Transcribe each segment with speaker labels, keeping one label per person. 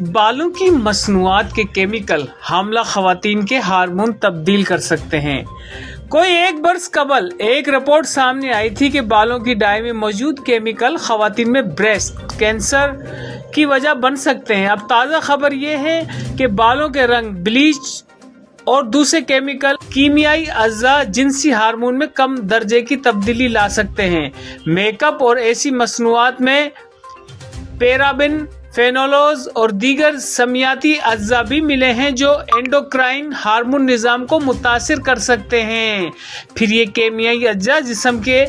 Speaker 1: بالوں کی مصنوعات کے کیمیکل حاملہ خواتین کے ہارمون تبدیل کر سکتے ہیں۔ کوئی ایک برس قبل ایک رپورٹ سامنے آئی تھی کہ بالوں کی ڈائی میں موجود کیمیکل خواتین میں بریسٹ کینسر کی وجہ بن سکتے ہیں۔ اب تازہ خبر یہ ہے کہ بالوں کے رنگ، بلیچ اور دوسرے کیمیکل کیمیائی اجزاء جنسی ہارمون میں کم درجے کی تبدیلی لا سکتے ہیں۔ میک اپ اور ایسی مصنوعات میں پیرابن، فینولوز اور دیگر سمیاتی اجزاء بھی ملے ہیں جو اینڈوکرائن ہارمون نظام کو متاثر کر سکتے ہیں۔ پھر یہ کیمیائی اجزاء جسم کے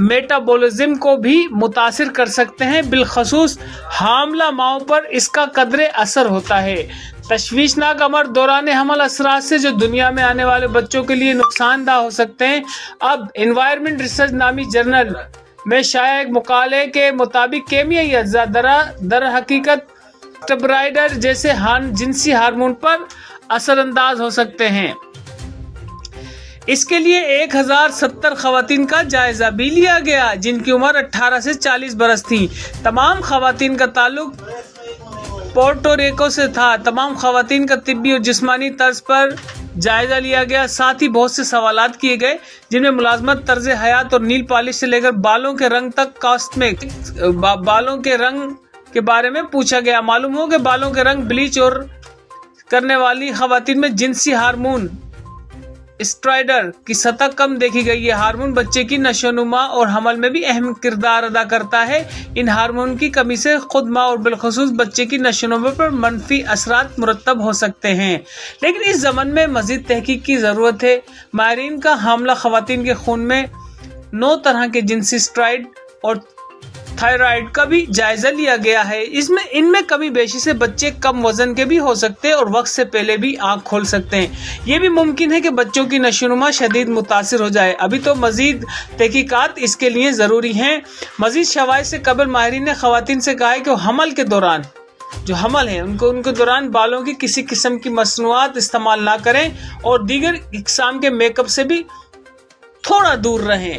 Speaker 1: میٹابولزم کو بھی متاثر کر سکتے ہیں، بالخصوص حاملہ ماؤں پر اس کا قدرے اثر ہوتا ہے۔ تشویشناک امر دوران حمل اثرات سے جو دنیا میں آنے والے بچوں کے لیے نقصان دہ ہو سکتے ہیں۔ اب انوائرمنٹ ریسرچ نامی جرنل میں شائع ایک مقالے کے مطابق کیمیائی اجزاء در حقیقت اسٹیرائڈز جیسے جنسی ہارمون پر اثر انداز ہو سکتے ہیں۔ اس کے لیے 1070 خواتین کا جائزہ بھی لیا گیا جن کی عمر 18 سے 40 برس تھی۔ تمام خواتین کا تعلق پورٹو ریکو سے تھا۔ تمام خواتین کا طبی اور جسمانی طرز پر جائزہ لیا گیا، ساتھ ہی بہت سے سوالات کیے گئے جن میں ملازمت، طرز حیات اور نیل پالش سے لے کر بالوں کے رنگ تک بالوں کے رنگ کے بارے میں پوچھا گیا۔ معلوم ہو کہ بالوں کے رنگ، بلیچ اور کرنے والی خواتین میں جنسی ہارمون اسٹرائڈر کی سطح کم دیکھی گئی۔ یہ ہارمون بچے کی نشوونما اور حمل میں بھی اہم کردار ادا کرتا ہے۔ ان ہارمون کی کمی سے خود ماں اور بالخصوص بچے کی نشوونما پر منفی اثرات مرتب ہو سکتے ہیں، لیکن اس ضمن میں مزید تحقیق کی ضرورت ہے۔ ماہرین کا حاملہ خواتین کے خون میں 9 طرح کے جنسی اسٹرائڈ اور تھائرائیڈ کا بھی جائزہ لیا گیا ہے۔ ان میں کمی بیشی سے بچے کم وزن کے بھی ہو سکتے ہیں اور وقت سے پہلے بھی آنکھ کھول سکتے ہیں۔ یہ بھی ممکن ہے کہ بچوں کی نشوونما شدید متاثر ہو جائے۔ ابھی تو مزید تحقیقات اس کے لیے ضروری ہیں۔ مزید شواہد سے قبل ماہرین نے خواتین سے کہا ہے کہ وہ حمل کے دوران ان کے دوران بالوں کی کسی قسم کی مصنوعات استعمال نہ کریں اور دیگر اقسام کے میک اپ سے بھی تھوڑا دور رہیں۔